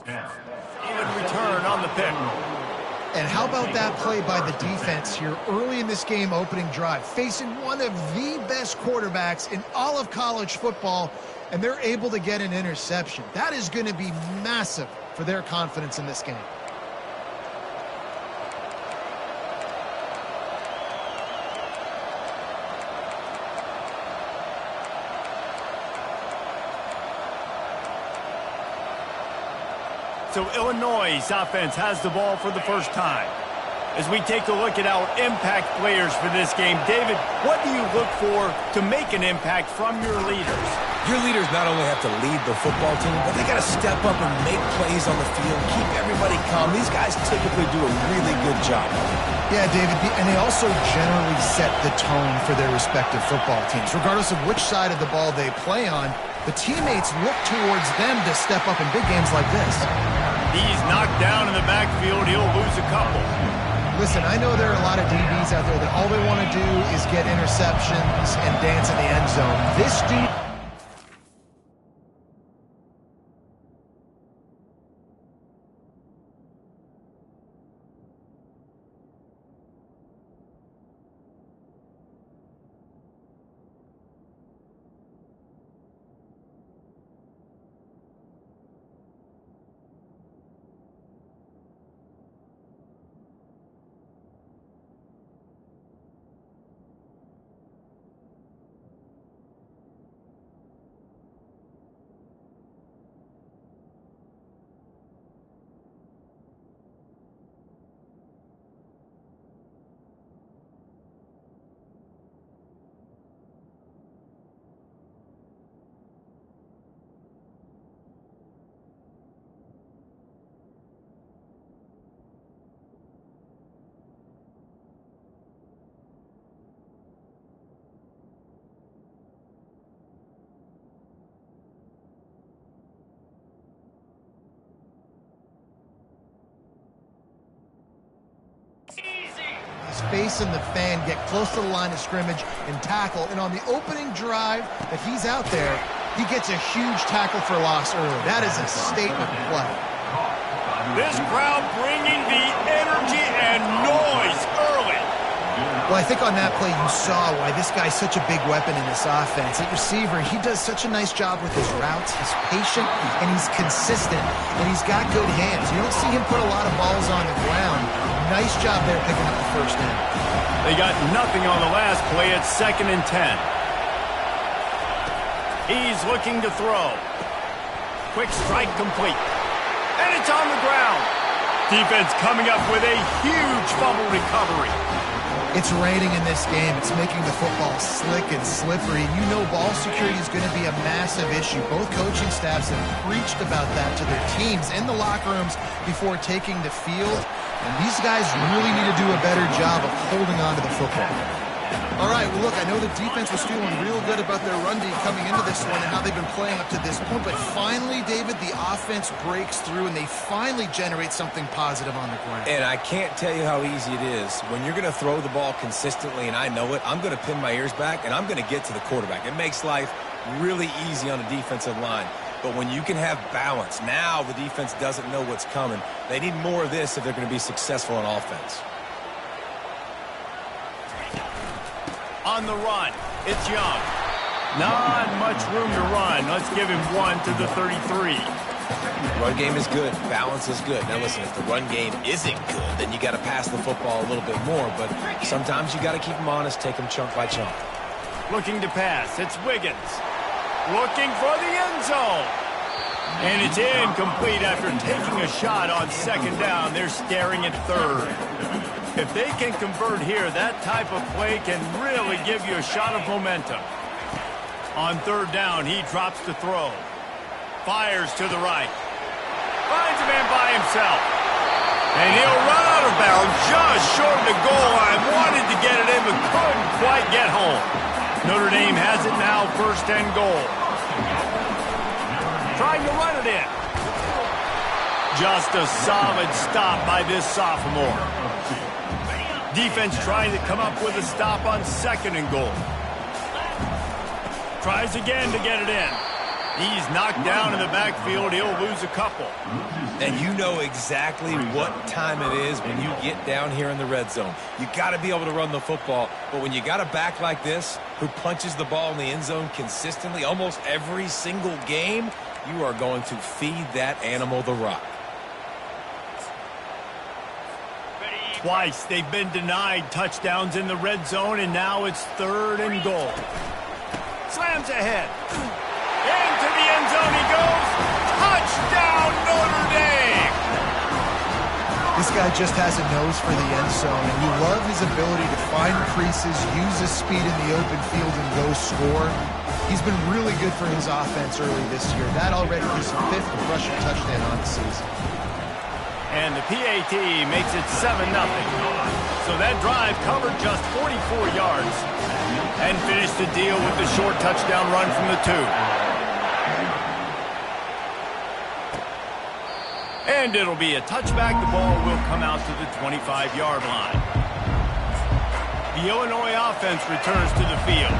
Even return on the pick. And how about that play by the defense here early in this game opening drive, facing one of the best quarterbacks in all of college football, and they're able to get an interception. That is going to be massive for their confidence in this game. So Illinois' offense has the ball for the first time. As we take a look at our impact players for this game, David, what do you look for to make an impact from your leaders? Your leaders not only have to lead the football team, but they got to step up and make plays on the field, keep everybody calm. These guys typically do a really good job. Yeah, David, and they also generally set the tone for their respective football teams. Regardless of which side of the ball they play on, the teammates look towards them to step up in big games like this. He's knocked down in the backfield. He'll lose a couple. Listen, I know there are a lot of DBs out there that all they want to do is get interceptions and dance in the end zone. This dude... He's facing the fan, get close to the line of scrimmage and tackle. And on the opening drive that he's out there, he gets a huge tackle for loss early. That is a statement play. This crowd bringing the energy and noise early. Well, I think on that play you saw why this guy's such a big weapon in this offense. At receiver, he does such a nice job with his routes. He's patient, and he's consistent, and he's got good hands. You don't see him put a lot of balls on the ground. Nice job there picking up the first down. They got nothing on the last play. It's 2nd and 10. He's looking to throw. Quick strike complete. And it's on the ground. Defense coming up with a huge fumble recovery. It's raining in this game. It's making the football slick and slippery. And you know ball security is going to be a massive issue. Both coaching staffs have preached about that to their teams in the locker rooms before taking the field. And these guys really need to do a better job of holding on to the football. All right, well, look, I know the defense was feeling real good about their run D coming into this one and how they've been playing up to this point. But finally, David, the offense breaks through and they finally generate something positive on the ground. And I can't tell you how easy it is. When you're going to throw the ball consistently, and I know it, I'm going to pin my ears back and I'm going to get to the quarterback. It makes life really easy on the defensive line. But when you can have balance, now the defense doesn't know what's coming. They need more of this if they're going to be successful on offense. On the run, it's Young. Not much room to run. Let's give him one to the 33. Run game is good. Balance is good. Now listen, if the run game isn't good, then you got to pass the football a little bit more. But sometimes you got to keep them honest, take them chunk by chunk. Looking to pass. It's Wiggins. Looking for the end zone. And it's incomplete after taking a shot on 2nd down. They're staring at 3rd. If they can convert here, that type of play can really give you a shot of momentum. On 3rd down, he drops to throw. Fires to the right. Finds a man by himself. And he'll run out of bounds just short of the goal line. Wanted to get it in, but couldn't quite get home. Notre Dame has it now, 1st and goal. Trying to run it in. Just a solid stop by this sophomore. Defense trying to come up with a stop on 2nd and goal. Tries again to get it in. He's knocked down in the backfield. He'll lose a couple. And you know exactly what time it is when you get down here in the red zone. You got to be able to run the football. But when you got a back like this who punches the ball in the end zone consistently almost every single game, you are going to feed that animal the rock. Twice they've been denied touchdowns in the red zone, and now it's 3rd and goal. Slams ahead. Into the end zone he goes. Touchdown, Notre Dame! This guy just has a nose for the end zone, and you love his ability to find creases, use his speed in the open field, and go score. He's been really good for his offense early this year. That already is his 5th rushing touchdown on the season. And the PAT makes it 7-0. So that drive covered just 44 yards and finished the deal with the short touchdown run from the 2. And it'll be a touchback. The ball will come out to the 25-yard line. The Illinois offense returns to the field.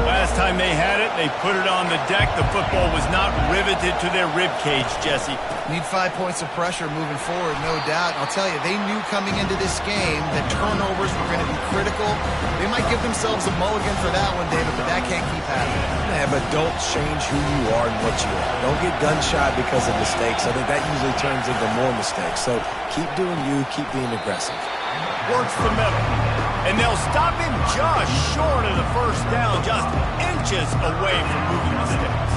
Last time they had it, they put it on the deck. The football was not riveted to their rib cage, Jesse. Need 5 points of pressure moving forward, no doubt. I'll tell you, they knew coming into this game that turnovers were going to be critical. They might give themselves a mulligan for that one, David, but that can't keep happening. Yeah, but don't change who you are and what you are. Don't get gun-shy because of mistakes. I think that usually turns into more mistakes. So keep doing you, keep being aggressive. Works the middle. And they'll stop him just short of the first down, just inches away from moving the sticks.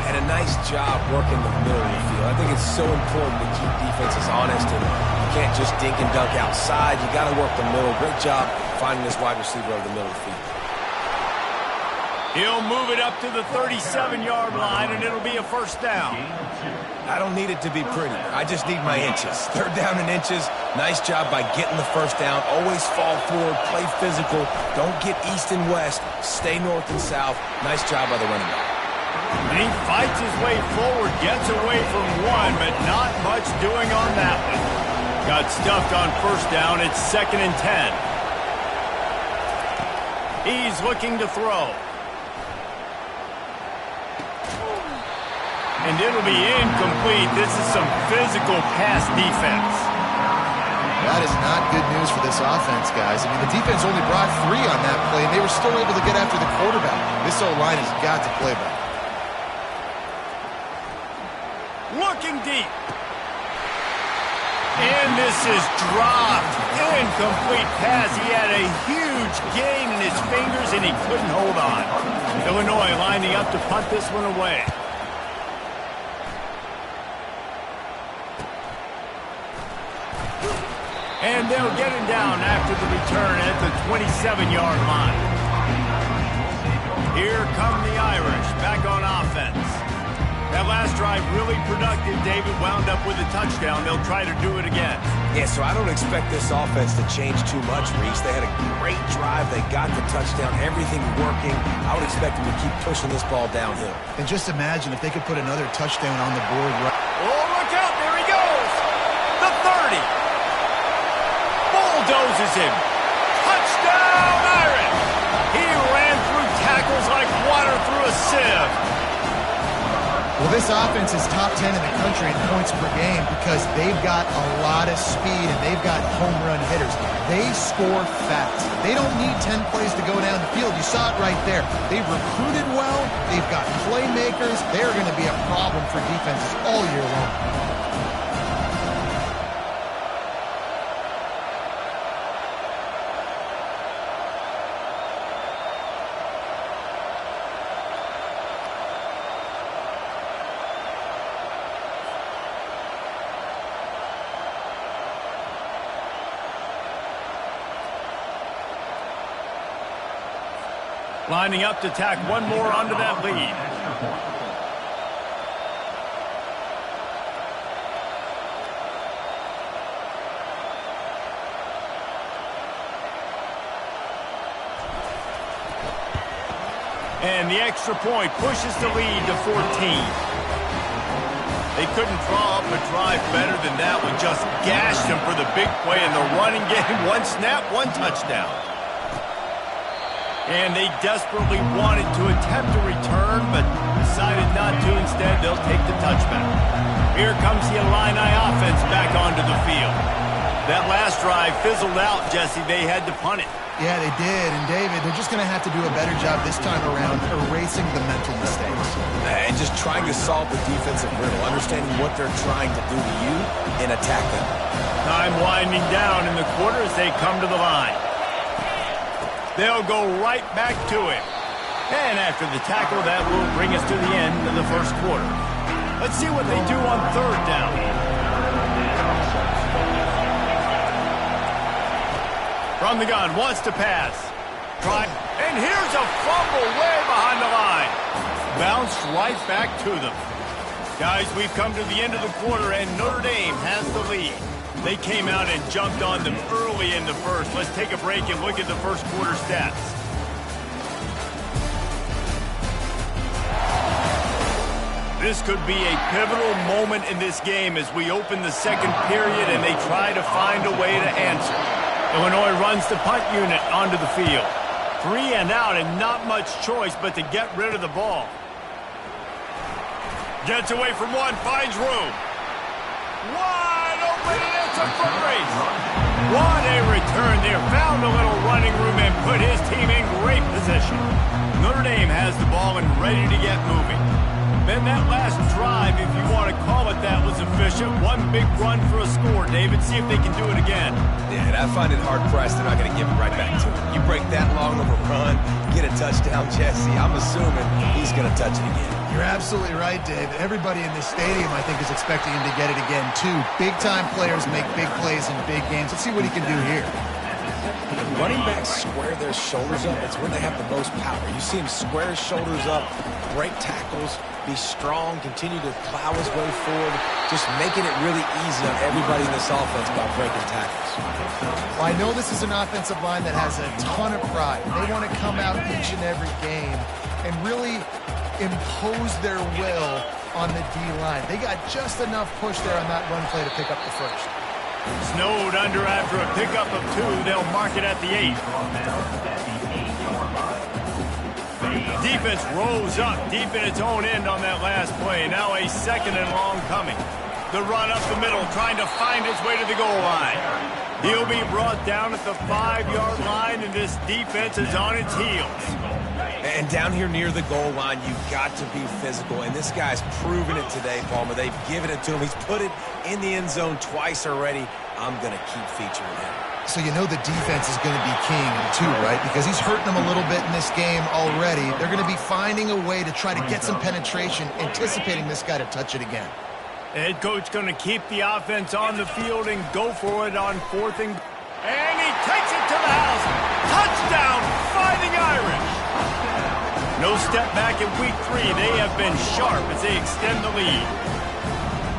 And a nice job working the middle of the field. I think it's so important to keep defenses honest, and you can't just dink and dunk outside. You got to work the middle. Great job finding this wide receiver over the middle of the field. He'll move it up to the 37-yard line, and it'll be a first down. I don't need it to be pretty. I just need my inches. 3rd down and inches. Nice job by getting the first down. Always fall forward, play physical. Don't get east and west. Stay north and south. Nice job by the running back. And he fights his way forward, gets away from one, but not much doing on that one. Got stuffed on first down. It's 2nd and 10. He's looking to throw. And it'll be incomplete. This is some physical pass defense. That is not good news for this offense, guys. I mean, the defense only brought 3 on that play, and they were still able to get after the quarterback. This O-line has got to play better. Looking deep. And this is dropped. Incomplete pass. He had a huge gain in his fingers, and he couldn't hold on. Illinois lining up to punt this one away. And they'll get him down after the return at the 27-yard line. Here come the Irish back on offense. That last drive really productive. David wound up with a touchdown. They'll try to do it again. Yeah, so I don't expect this offense to change too much, Reese. They had a great drive. They got the touchdown. Everything working. I would expect them to keep pushing this ball downhill. And just imagine if they could put another touchdown on the board. Oh, look out. There he goes. The 30. Bulldozes him. Touchdown, Irish. He ran through tackles like water through a sieve. Well, this offense is top 10 in the country in points per game because they've got a lot of speed and they've got home run hitters. They score fast. They don't need 10 plays to go down the field. You saw it right there. They've recruited well. They've got playmakers. They're going to be a problem for defenses all year long. Lining up to tack one more onto that lead. And the extra point pushes the lead to 14. They couldn't draw up a drive better than that one. Just gashed them for the big play in the running game. One snap, one touchdown. And they desperately wanted to attempt a return, but decided not to. Instead, they'll take the touchback. Here comes the Illini offense back onto the field. That last drive fizzled out, Jesse. They had to punt it. Yeah, they did. And, David, they're just going to have to do a better job this time around erasing the mental mistakes. And just trying to solve the defensive riddle, understanding what they're trying to do to you and attack them. Time winding down in the quarter as they come to the line. They'll go right back to it. And after the tackle, that will bring us to the end of the first quarter. Let's see what they do on third down. From the gun, wants to pass. Try, and here's a fumble way behind the line. Bounced right back to them. Guys, we've come to the end of the quarter, and Notre Dame has the lead. They came out and jumped on them early in the first. Let's take a break and look at the first quarter stats. This could be a pivotal moment in this game as we open the second period and they try to find a way to answer. Illinois runs the punt unit onto the field. 3 and out and not much choice but to get rid of the ball. Gets away from one, finds room. Wide open and it's a foot race. What a return there. Found a little running room and put his team in great position. Notre Dame has the ball and ready to get moving. Then that last drive, if you want to call it that, was efficient. One big run for a score. David, see if they can do it again. Yeah, and I find it hard-pressed they're not going to give it right back to him. You break that long of a run, get a touchdown, Jesse, I'm assuming he's going to touch it again. You're absolutely right, Dave. Everybody in this stadium, I think, is expecting him to get it again, too. Big-time players make big plays in big games. Let's see what he can do here. When running backs square their shoulders up, it's when they have the most power. You see him square his shoulders up, break tackles, be strong, continue to plow his way forward, just making it really easy on everybody in this offense by breaking tackles. Well, I know this is an offensive line that has a ton of pride. They want to come out each and every game and really impose their will on the D-line. They got just enough push there on that run play to pick up the first. Snowed under after a pickup of 2. They'll mark it at the 8. Defense rose up deep in its own end on that last play. Now a second and long coming. The run up the middle, trying to find his way to the goal line. He'll be brought down at the 5-yard line, and this defense is on its heels. And down here near the goal line, you've got to be physical. And this guy's proven it today, Palmer. They've given it to him. He's put it in the end zone twice already. I'm going to keep featuring him. So you know the defense is going to be king, too, right? Because he's hurting them a little bit in this game already. They're going to be finding a way to try to get some penetration, anticipating this guy to touch it again. The head coach going to keep the offense on the field and go for it on 4th and... And he takes it to the house. Touchdown, Fighting Irish. No step back in week 3. They have been sharp as they extend the lead.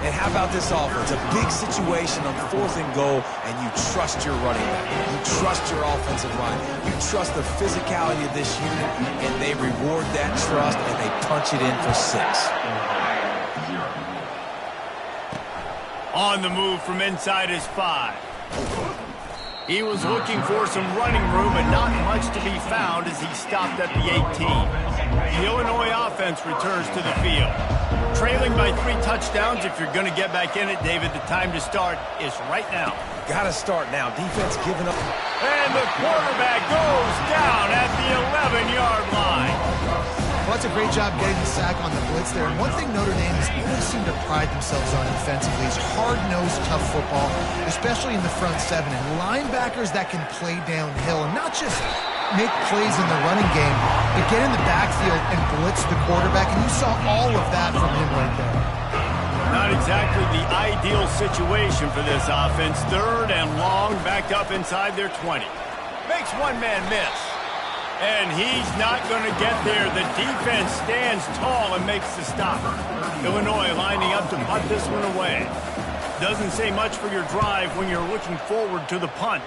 And how about this offense? A big situation on 4th and goal, and you trust your running back. You trust your offensive line. You trust the physicality of this unit, and they reward that trust, and they punch it in for 6. On the move from inside his 5. He was looking for some running room, but not much to be found as he stopped at the 18. The Illinois offense returns to the field. Trailing by 3 touchdowns. If you're going to get back in it, David, the time to start is right now. Got to start now. Defense giving up. And the quarterback goes down at the 11-yard line. Well, that's a great job getting the sack on the blitz there. And one thing Notre Dame has always seemed to pride themselves on defensively is hard-nosed, tough football, especially in the front 7. And linebackers that can play downhill and not just make plays in the running game, but get in the backfield and blitz the quarterback. And you saw all of that from him right there. Not exactly the ideal situation for this offense. 3rd and long, backed up inside their 20. Makes one man miss. And he's not going to get there. The defense stands tall and makes the stop. Illinois lining up to punt this one away. Doesn't say much for your drive when you're looking forward to the punt.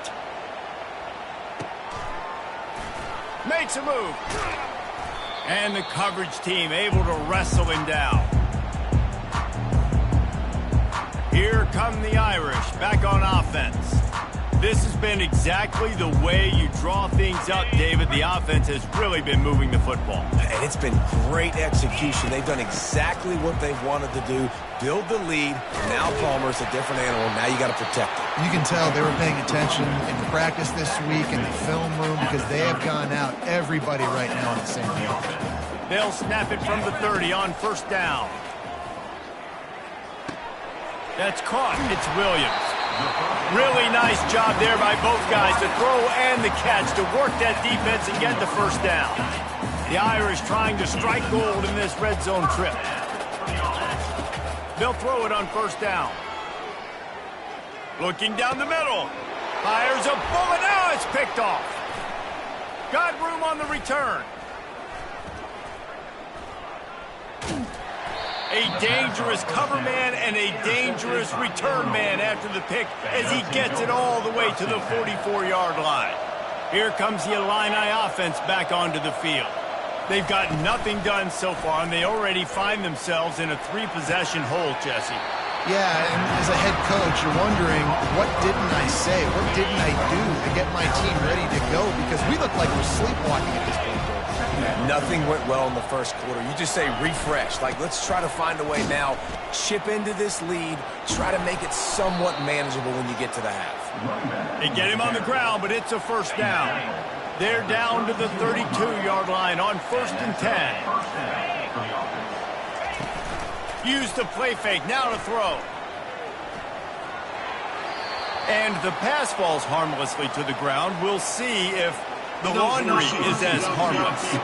Makes a move. And the coverage team able to wrestle him down. Here come the Irish back on offense. This has been exactly the way you draw things up, David. The offense has really been moving the football. And it's been great execution. They've done exactly what they've wanted to do. Build the lead. Now Palmer's a different animal. Now you got to protect it. You can tell they were paying attention in practice this week in the film room because they have gone out, everybody right now on the same page. They'll snap it from the 30 on first down. That's caught. It's Williams. Really nice job there by both guys to throw and the catch to work that defense and get the first down. The Irish trying to strike gold in this red zone trip. They'll throw it on first down. Looking down the middle. Fires a bullet. Now it's picked off. Got room on the return. A dangerous cover man and a dangerous return man after the pick as he gets it all the way to the 44-yard line. Here comes the Illini offense back onto the field. They've got nothing done so far, and they already find themselves in a 3-possession hole, Jesse. Yeah, and as a head coach, you're wondering, what didn't I say? What didn't I do to get my team ready to go? Because we look like we're sleepwalking at this point. Nothing went well in the first quarter. You just say refresh. Like, let's try to find a way now. Chip into this lead. Try to make it somewhat manageable when you get to the half. They get him on the ground, but it's a first down. They're down to the 32-yard line on 1st and 10. Use the play fake. Now to throw. And the pass falls harmlessly to the ground. We'll see if the laundry is as harmless.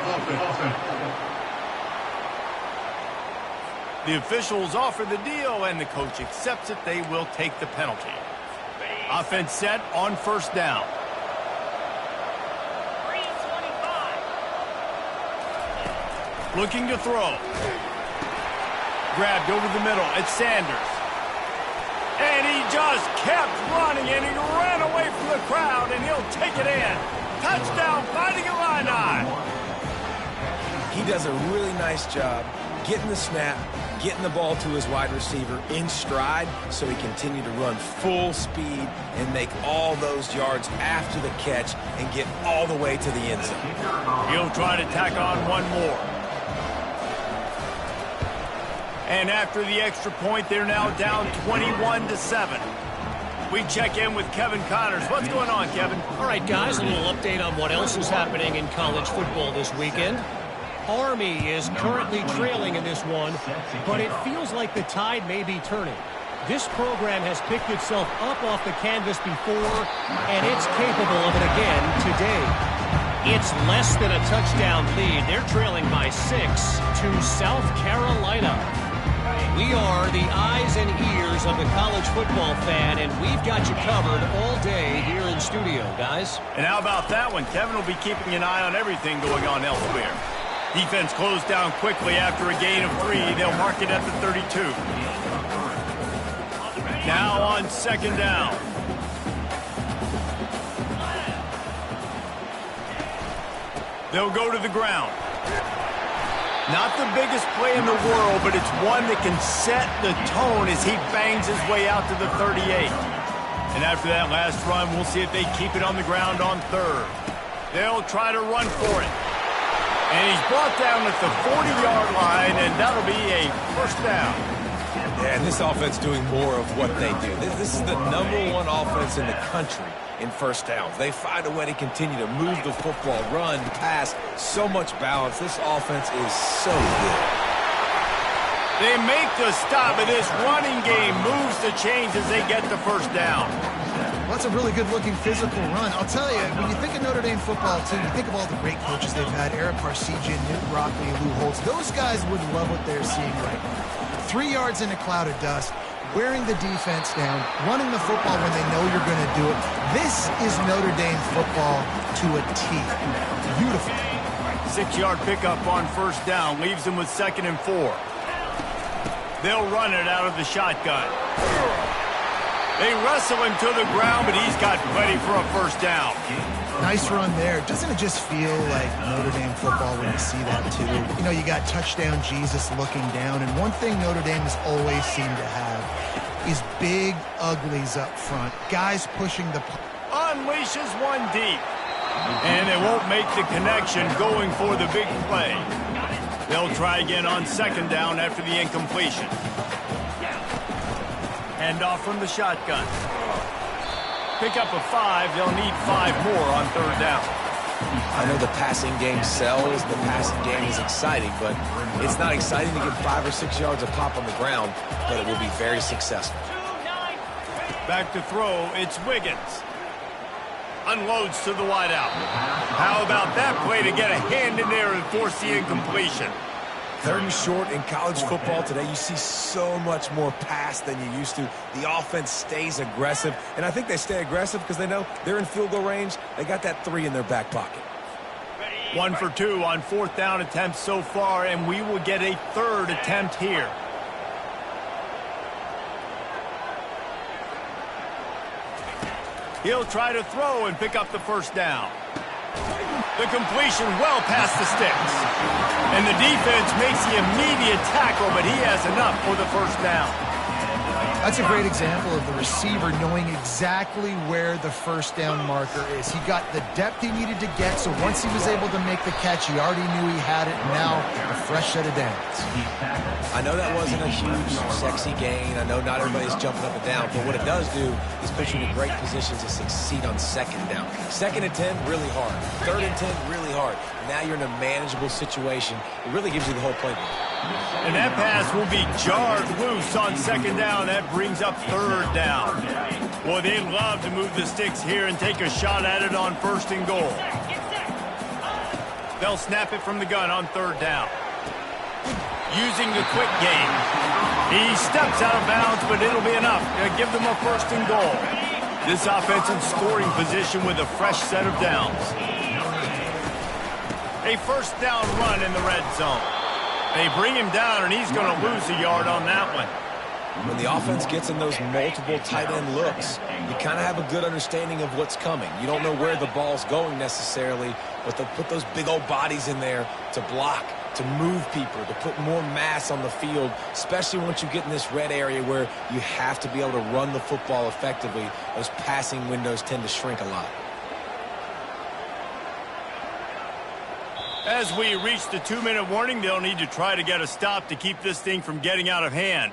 The officials offer the deal, and the coach accepts it. They will take the penalty. Offense set on first down. Looking to throw. Grabbed over the middle. It's Sanders. And he just kept running, and he ran away from the crowd, and he'll take it in. Touchdown, Fighting Illini. He does a really nice job getting the snap, getting the ball to his wide receiver in stride so he continue to run full speed and make all those yards after the catch and get all the way to the end zone. He'll try to tack on one more. And after the extra point, they're now down 21-7. We check in with Kevin Connors. What's going on, Kevin? All right, guys, a little update on what else is happening in college football this weekend. Army is currently trailing in this one, but it feels like the tide may be turning. This program has picked itself up off the canvas before, and it's capable of it again today. It's less than a touchdown lead. They're trailing by 6 to South Carolina. We are the eyes and ears of the college football fan, and we've got you covered all day here in studio, guys. And how about that one? Kevin will be keeping an eye on everything going on elsewhere. Defense closed down quickly after a gain of 3. They'll mark it at the 32. Now on second down. They'll go to the ground. Not the biggest play in the world, but it's one that can set the tone as he bangs his way out to the 38. And after that last run, we'll see if they keep it on the ground on 3rd. They'll try to run for it. And he's brought down at the 40-yard line, and that'll be a first down. Yeah, and this offense doing more of what they do. This is the #1 offense in the country in first downs. They find a way to continue to move the football, run, pass, so much balance. This offense is so good. They make the stop, and this running game moves the chains as they get the first down. Well, that's a really good-looking physical run. I'll tell you, when you think of Notre Dame football team, you think of all the great coaches they've had, Eric Parsegian, Newt Rockne, Lou Holtz. Those guys would love what they're seeing right now. 3 yards in a cloud of dust, wearing the defense down, running the football when they know you're going to do it. This is Notre Dame football to a T. Beautiful. 6-yard pickup on first down leaves them with 2nd and 4. They'll run it out of the shotgun. They wrestle him to the ground, but he's got plenty for a first down. Nice run there. Doesn't it just feel like Notre Dame football when you see that, too? You know, you got touchdown Jesus looking down, and one thing Notre Dame has always seemed to have is big uglies up front. Guys pushing the... unleashes one deep. And they won't make the connection going for the big play. They'll try again on second down after the incompletion. Hand off from the shotgun. Pick up a 5. They'll need 5 more on third down. I know the passing game sells, the passing game is exciting, but it's not exciting to get 5 or 6 yards of pop on the ground, but it will be very successful. Back to throw, it's Wiggins. Unloads to the wideout. How about that play to get a hand in there and force the incompletion? 3rd and short in college football today, you see so much more pass than you used to. The offense stays aggressive, and I think they stay aggressive because they know they're in field goal range. They got that 3 in their back pocket. 1 for 2 on 4th down attempts so far, and we will get a 3rd attempt here. He'll try to throw and pick up the 1st down. The completion well past the sticks. And the defense makes the immediate tackle, but he has enough for the 1st down. That's a great example of the receiver knowing exactly where the 1st down marker is. He got the depth he needed to get, so once he was able to make the catch, he already knew he had it, and now a fresh set of downs. I know that wasn't a huge, sexy gain. I know not everybody's jumping up and down, but what it does do is put you in a great position to succeed on 2nd down. 2nd and 10, really hard. 3rd and 10, really hard. Now you're in a manageable situation. It really gives you the whole playbook. And that pass will be jarred loose on 2nd down. That brings up 3rd down. Boy, they love to move the sticks here and take a shot at it on 1st and goal. They'll snap it from the gun on 3rd down. Using the quick game. He steps out of bounds, but it'll be enough to give them a 1st and goal. This offense in scoring position with a fresh set of downs. A 1st down run in the red zone. They bring him down, and he's going to lose a yard on that one. When the offense gets in those multiple tight end looks, you kind of have a good understanding of what's coming. You don't know where the ball's going necessarily, but they'll put those big old bodies in there to block, to move people, to put more mass on the field, especially once you get in this red area where you have to be able to run the football effectively. Those passing windows tend to shrink a lot. As we reach the 2-minute warning, they'll need to try to get a stop to keep this thing from getting out of hand.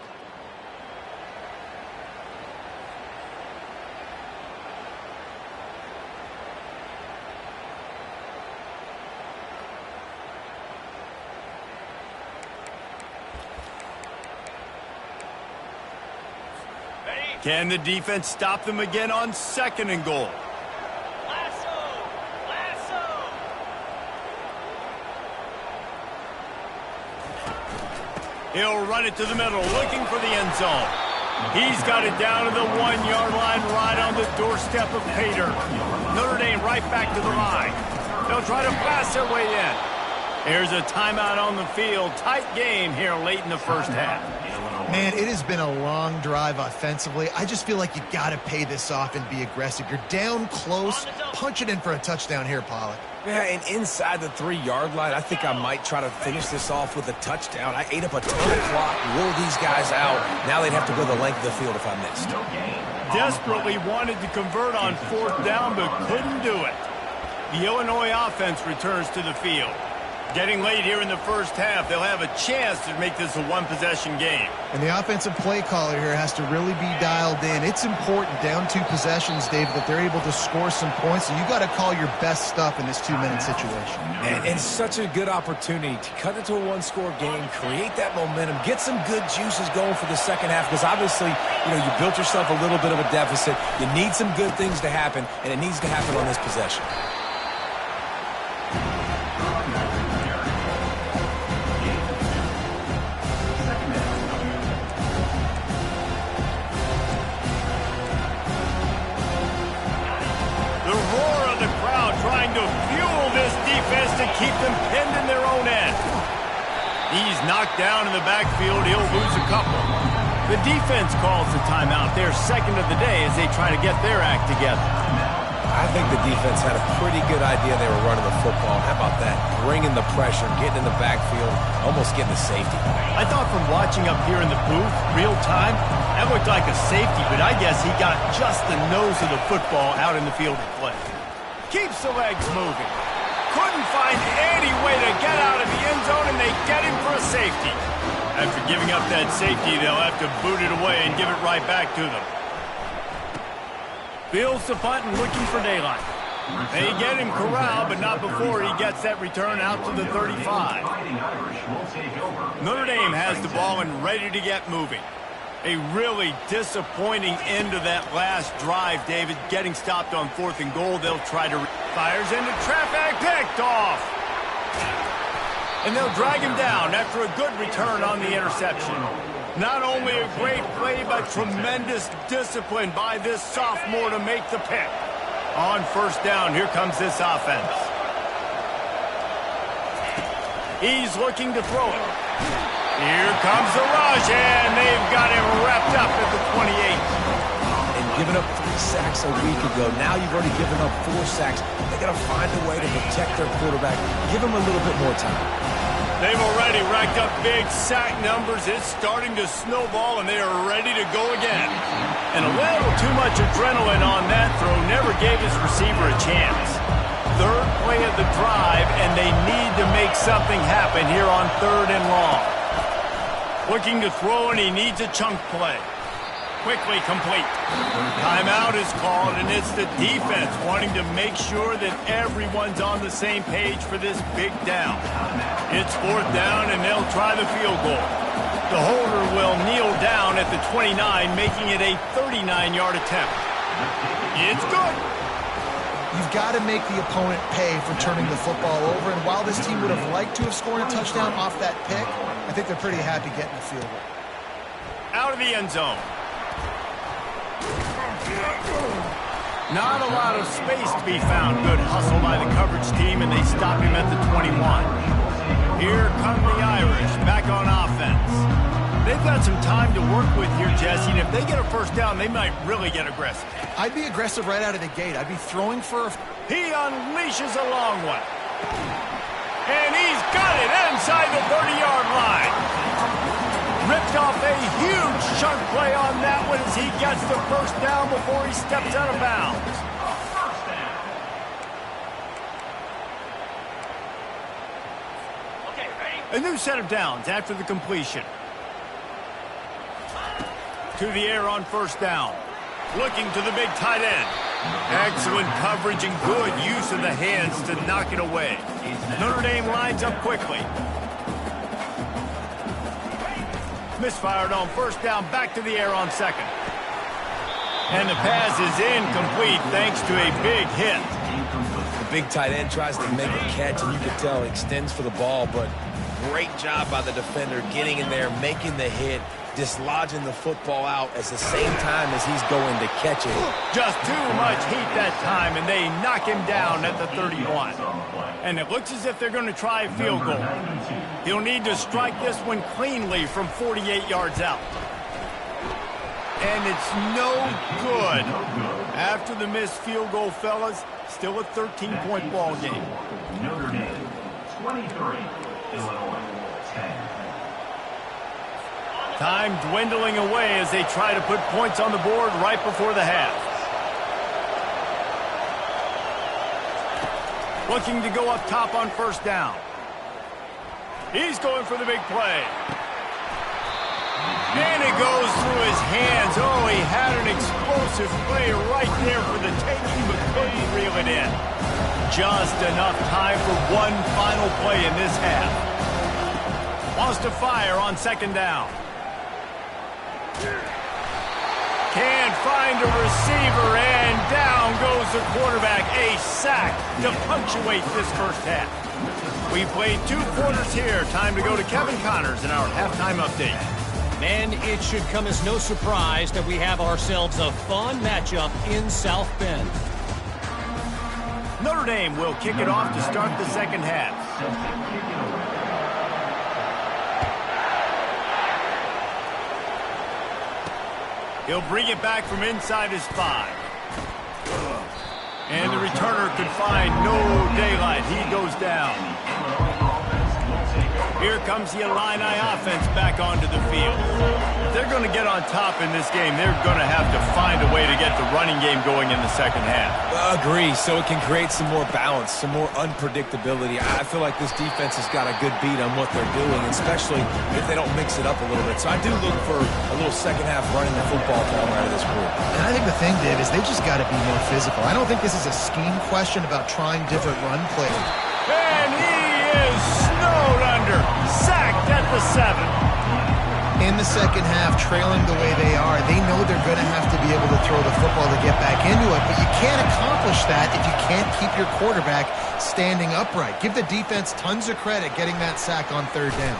Can the defense stop them again on 2nd and goal? He'll run it to the middle, looking for the end zone. He's got it down to the 1-yard line, right on the doorstep of Pater. Notre Dame right back to the line. They'll try to blast their way in. Here's a timeout on the field. Tight game here late in the 1st half. Man, it has been a long drive offensively. I just feel like you got to pay this off and be aggressive. You're down close. Punch it in for a touchdown here, Pollack. Yeah, and inside the 3-yard line, I think I might try to finish this off with a touchdown. I ate up a ton of clock, wore these guys out. Now they'd have to go the length of the field if I missed. Desperately wanted to convert on 4th down, but couldn't do it. The Illinois offense returns to the field. Getting late here in the 1st half, they'll have a chance to make this a 1-possession game. And the offensive play caller here has to really be dialed in. It's important, down 2 possessions, David, that they're able to score some points. So you got to call your best stuff in this 2-minute situation. And such a good opportunity to cut into a 1-score game, create that momentum, get some good juices going for the 2nd half, because obviously, you built yourself a little bit of a deficit. You need some good things to happen, and it needs to happen on this possession. To fuel this defense to keep them pinned in their own end. He's knocked down in the backfield. He'll lose a couple. The defense calls the timeout, their 2nd of the day, as they try to get their act together. I think the defense had a pretty good idea they were running the football. How about that? Bringing the pressure, getting in the backfield, almost getting the safety. I thought from watching up here in the booth, real time, That looked like a safety, but I guess he got just the nose of the football out in the field of play. Keeps the legs moving. Couldn't find any way to get out of the end zone, and they get him for a safety. After giving up that safety, they'll have to boot it away and give it right back to them. Fields the punt and looking for daylight. They get him corralled, but not before he gets that return out to the 35. Notre Dame has the ball and ready to get moving. A really disappointing end to that last drive, David. Getting stopped on 4th and goal. They'll try to... Fires into traffic. Picked off. And they'll drag him down after a good return on the interception. Not only a great play, but tremendous discipline by this sophomore to make the pick. On 1st down, here comes this offense. He's looking to throw it. Here comes the rush, and they've got him wrapped up at the 28. And giving up 3 sacks a week ago, now you've already given up 4 sacks. They got to find a way to protect their quarterback. Give him a little bit more time. They've already racked up big sack numbers. It's starting to snowball, and they are ready to go again. And a little too much adrenaline on that throw never gave his receiver a chance. 3rd play of the drive, and they need to make something happen here on 3rd and long. Looking to throw, and he needs a chunk play. Quickly complete. Timeout is called, and it's the defense wanting to make sure that everyone's on the same page for this big down. It's 4th down, and they'll try the field goal. The holder will kneel down at the 29, making it a 39-yard attempt. It's good. You've got to make the opponent pay for turning the football over, and while this team would have liked to have scored a touchdown off that pick, I think they're pretty happy getting the field goal. Out of the end zone. Not a lot of space to be found. Good hustle by the coverage team, and they stop him at the 21. Here come the Irish, back on offense. They've got some time to work with here, Jesse, and if they get a 1st down, they might really get aggressive. I'd be aggressive right out of the gate. I'd be throwing for a... He unleashes a long one. And he's got it inside the 30-yard line. Ripped off a huge chunk play on that one as he gets the 1st down before he steps out of bounds. A new set of downs after the completion. To the air on 1st down. Looking to the big tight end. Excellent coverage and good use of the hands to knock it away. Notre Dame lines up quickly. Misfired on 1st down, back to the air on 2nd. And the pass is incomplete thanks to a big hit. The big tight end tries to make a catch, and you can tell extends for the ball, but great job by the defender getting in there, making the hit, dislodging the football out at the same time as he's going to catch it. Just too much heat that time, and they knock him down at the 31. And it looks as if they're going to try a field goal. He'll need to strike this one cleanly from 48 yards out. And it's no good. After the missed field goal, fellas, still a 13-point ball game. Notre Dame, 23, Illinois, 10. Time dwindling away as they try to put points on the board right before the half. Looking to go up top on 1st down. He's going for the big play. And it goes through his hands. Oh, he had an explosive play right there for the taking, but couldn't reel it in. Just enough time for one final play in this half. Wants to fire on 2nd down. Can't find a receiver, and down goes the quarterback. A sack to punctuate this 1st half. We played 2 quarters here. Time to go to Kevin Connors in our halftime update. And it should come as no surprise that we have ourselves a fun matchup in South Bend. Notre Dame will kick it off to start the 2nd half. He'll bring it back from inside his 5. And the returner could find no daylight. He goes down. Here comes the Illini offense back onto the field. They're going to to get on top in this game, they're going to have to find a way to get the running game going in the second half. Agree, so it can create some more balance, some more unpredictability. I feel like this defense has got a good beat on what they're doing, especially if they don't mix it up a little bit. So I do look for a little second half running the football coming out of this group. And I think the thing, Dave, is they just got to be more physical. I don't think this is a scheme question about trying different run plays. And he is snowed under, sacked at the 7. In the second half, trailing the way they are, they know they're going to have to be able to throw the football to get back into it, but you can't accomplish that if you can't keep your quarterback standing upright. Give the defense tons of credit getting that sack on third down.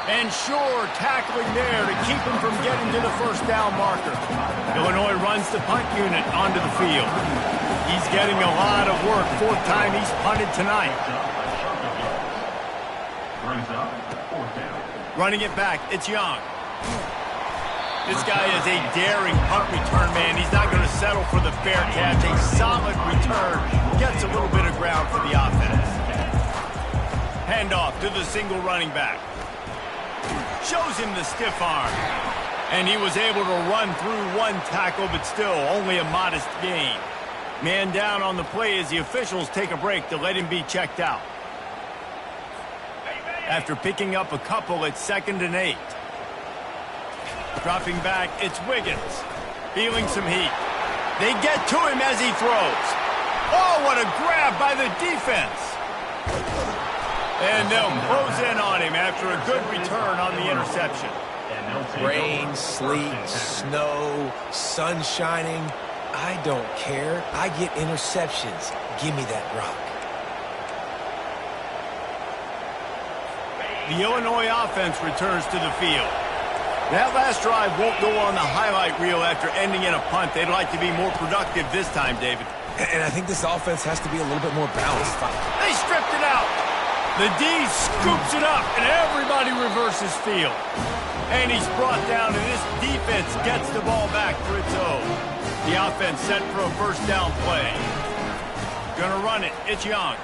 And sure, tackling there to keep him from getting to the first down marker. Illinois runs the punt unit onto the field. He's getting a lot of work. 4th time he's punted tonight. Brings up 4th down. Running it back, it's Young. This guy is a daring punt return man. He's not going to settle for the fair catch. A solid return. Gets a little bit of ground for the offense. Handoff to the single running back. Shows him the stiff arm. And he was able to run through one tackle, but still only a modest gain. Man down on the play as the officials take a break to let him be checked out. After picking up a couple at 2nd and 8. Dropping back, it's Wiggins. Feeling some heat. They get to him as he throws. Oh, what a grab by the defense. And they'll close in on him after a good return on the interception. Rain, sleet, snow, sun shining. I don't care. I get interceptions. Give me that rock. The Illinois offense returns to the field. That last drive won't go on the highlight reel after ending in a punt. They'd like to be more productive this time, David. And I think this offense has to be a little bit more balanced. They stripped it out. The D scoops it up, and everybody reverses field. And he's brought down, and this defense gets the ball back for its own. The offense set for a first down play. Gonna run it. It's Young.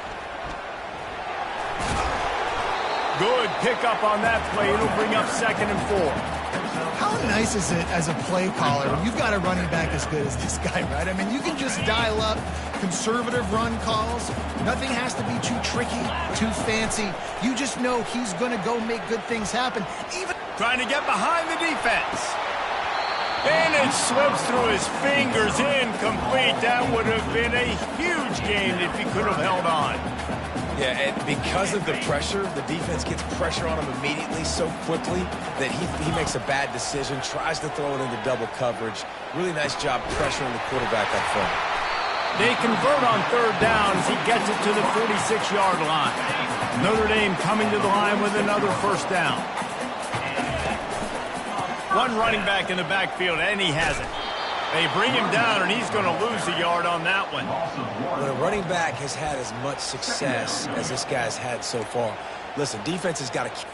Good pickup on that play. It'll bring up 2nd and 4. How nice is it as a play caller when you've got a running back as good as this guy, right? I mean, you can just dial up conservative run calls. Nothing has to be too tricky, too fancy. You just know he's going to go make good things happen. Even trying to get behind the defense. And it slips through his fingers, incomplete. That would have been a huge gain if he could have held on. Yeah, and because of the pressure, the defense gets pressure on him immediately so quickly that he makes a bad decision, tries to throw it into double coverage. Really nice job pressuring the quarterback up front. They convert on 3rd down as he gets it to the 46-yard line. Notre Dame coming to the line with another first down. One running back in the backfield, and he has it. They bring him down, and he's going to lose a yard on that one. When a running back has had as much success as this guy's had so far, listen, defense has got to keep.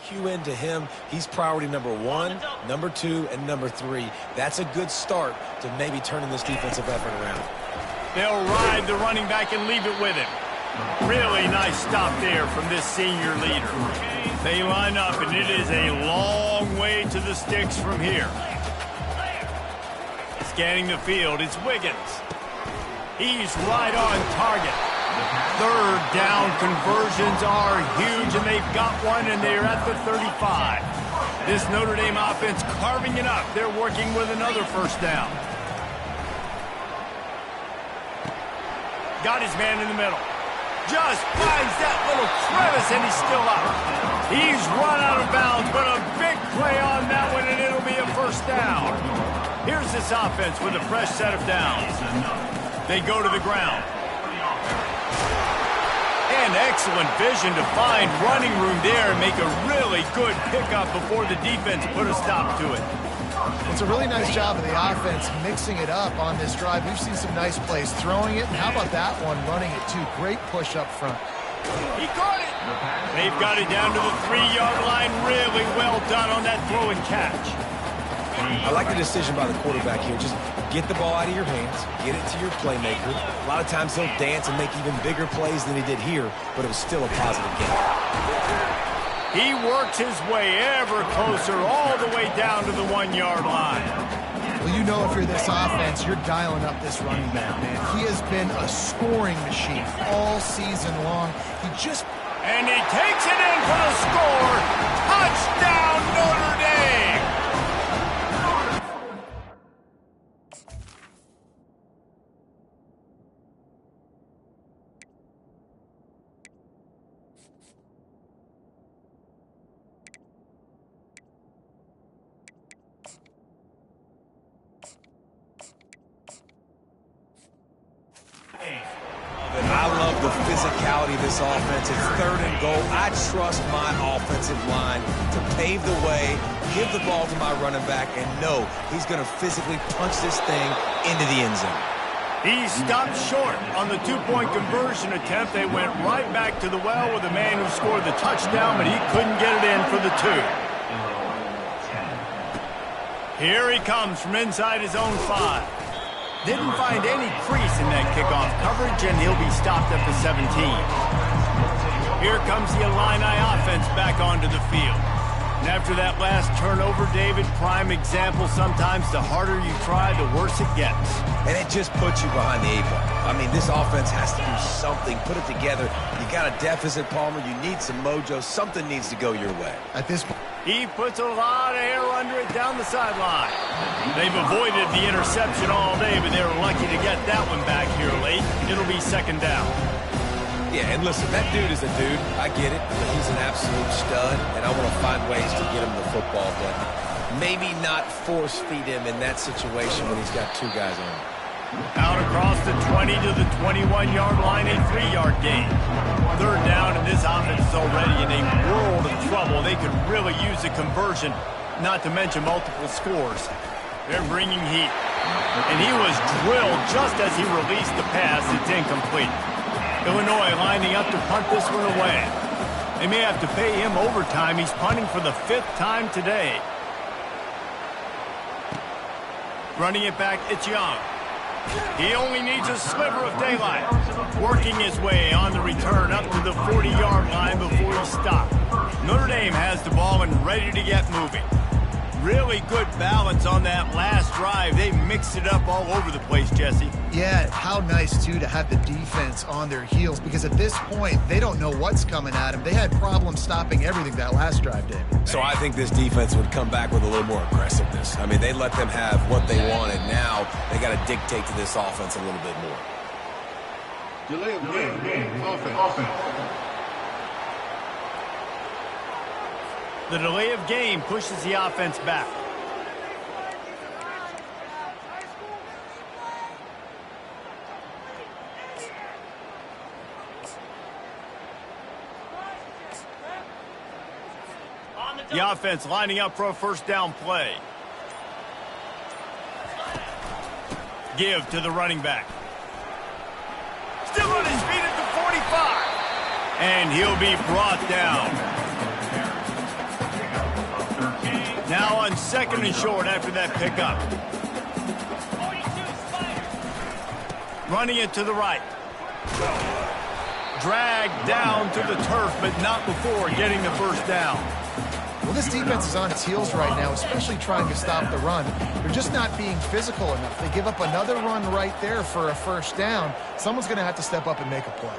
Cue into him. He's priority number 1, number 2, and number 3. That's a good start to maybe turning this defensive effort around. They'll ride the running back and leave it with him. Really nice stop there from this senior leader. They line up, and it is a long way to the sticks from here. Scanning the field, it's Wiggins. He's right on target. 3rd down conversions are huge, and they've got one, and they're at the 35. This Notre Dame offense carving it up. They're working with another first down. Got his man in the middle. Just finds that little crevice, and he's still up. He's run out of bounds, but a big play on that one, and it'll be a first down. Here's this offense with a fresh set of downs. They go to the ground. And excellent vision to find running room there and make a really good pickup before the defense put a stop to it. It's a really nice job of the offense mixing it up on this drive. We've seen some nice plays throwing it, and how about that one running it too? Great push up front. He caught it. They've got it down to the 3-yard line. Really well done on that throw and catch. I like the decision by the quarterback here. Just get the ball out of your hands, get it to your playmaker. A lot of times he'll dance and make even bigger plays than he did here, but it was still a positive game. He works his way ever closer all the way down to the 1-yard line. Well, you know if you're this offense, you're dialing up this running back, man. He has been a scoring machine all season long. And he takes it in for the score. Touchdown, Notre Dame! I love the physicality of this offense. It's 3rd and goal. I trust my offensive line to pave the way, give the ball to my running back, and know he's going to physically punch this thing into the end zone. He stopped short on the 2-point conversion attempt. They went right back to the well with the man who scored the touchdown, but he couldn't get it in for the 2. Here he comes from inside his own 5. Didn't find any crease in that kickoff coverage, and he'll be stopped at the 17. Here comes the Illini offense back onto the field. And after that last turnover, David, prime example, sometimes the harder you try, the worse it gets. And it just puts you behind the 8 ball. I mean, this offense has to do something, put it together. You got a deficit, Palmer. You need some mojo. Something needs to go your way. At this point, he puts a lot of air under it down the sideline. They've avoided the interception all day, but they were lucky to get that one back here late. It'll be 2nd down. Yeah, and listen, that dude is a dude. I get it. He's an absolute stud, and I want to find ways to get him the football, but maybe not force feed him in that situation when he's got 2 guys on him. Out across the 20 to the 21-yard line, a 3-yard gain. 3rd down, and this offense is already in a world of trouble. They could really use a conversion, not to mention multiple scores. They're bringing heat. And he was drilled just as he released the pass. It's incomplete. Illinois lining up to punt this one away. They may have to pay him overtime. He's punting for the 5th time today. Running it back, it's Young. He only needs a sliver of daylight. Working his way on the return up to the 40-yard line before he stopped. Notre Dame has the ball and ready to get moving. Really good balance on that last drive. They mixed it up all over the place, Jesse. yeah, how nice, too, to have the defense on their heels, because at this point, they don't know what's coming at them. They had problems stopping everything that last drive, David. So I think this defense would come back with a little more aggressiveness. I mean, they let them have what they wanted. Now they got to dictate to this offense a little bit more. Delay of game. Offense. The delay of game pushes the offense back. The offense lining up for a first down play. Give to the running back. Still on his feet at the 45. And he'll be brought down. Now on 2nd and short after that pickup. Running it to the right. Dragged down to the turf, but not before getting the first down. Well, this defense is on its heels right now, especially trying to stop the run. They're just not being physical enough. They give up another run right there for a first down. Someone's going to have to step up and make a play.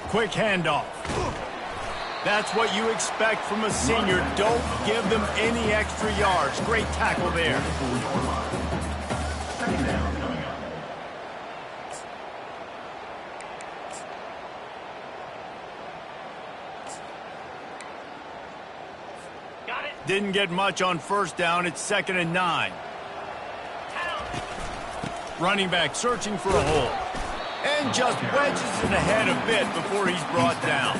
Quick handoff. That's what you expect from a senior. Don't give them any extra yards. Great tackle there. Didn't get much on first down. It's 2nd and 9. Running back searching for a hole. And just wedges it ahead a bit before he's brought down.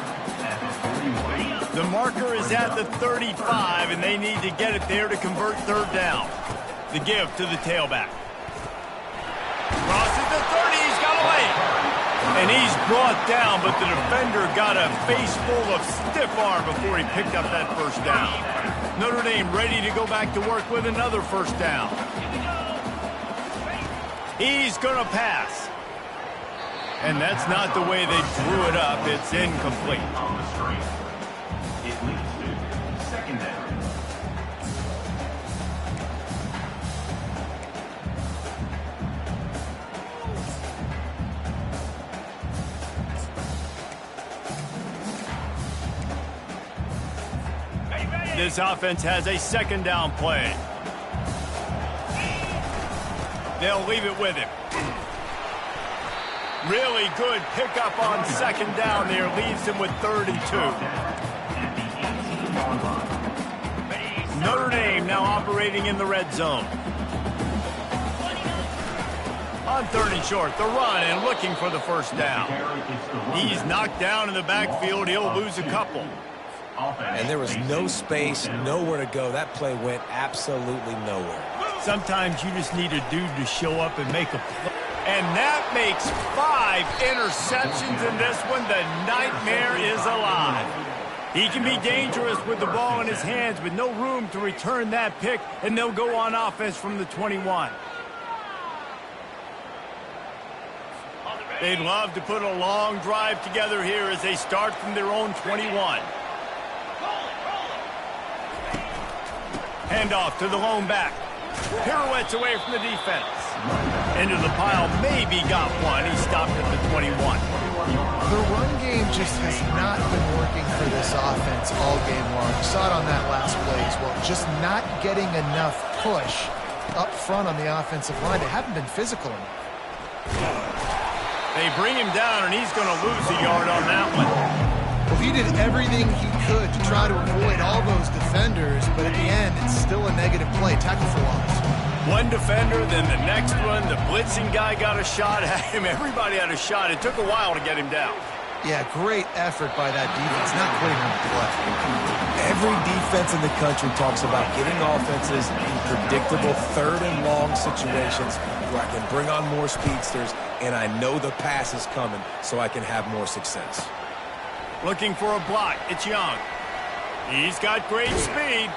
The marker is at the 35, and they need to get it there to convert 3rd down. The give to the tailback. Crosses the 30, he's got away. And he's brought down, but the defender got a face full of stiff arm before he picked up that 1st down. Notre Dame ready to go back to work with another 1st down. He's going to pass. And that's not the way they drew it up. It's incomplete. On the screen. It leads to 2nd down. This offense has a 2nd down play. They'll leave it with him. Really good pickup on 2nd down there. Leaves him with 3rd and 2. Notre Dame now operating in the red zone. On 3rd and short, the run and looking for the 1st down. He's knocked down in the backfield. He'll lose a couple. And there was no space, nowhere to go. That play went absolutely nowhere. Sometimes you just need a dude to show up and make a play. And that makes 5 interceptions in this one. The nightmare is alive. He can be dangerous with the ball in his hands, but no room to return that pick, and they'll go on offense from the 21. They'd love to put a long drive together here as they start from their own 21. Handoff to the lone back. Pirouettes away from the defense. Into the pile, maybe got one. He stopped at the 21. The run game just has not been working for this offense all game long. You saw it on that last play as well. Just not getting enough push up front on the offensive line. They haven't been physical enough. They bring him down, and he's going to lose a yard on that one. Well, he did everything he could to try to avoid all those defenders, but at the end, it's still a negative play. Tackle for loss. One defender, then the next one. The blitzing guy got a shot at him. Everybody had a shot. It took a while to get him down. Yeah, great effort by that defense, not putting him to play. Every defense in the country talks about getting offenses in predictable 3rd and long situations where I can bring on more speedsters, and I know the pass is coming, so I can have more success. Looking for a block. It's Young. He's got great speed.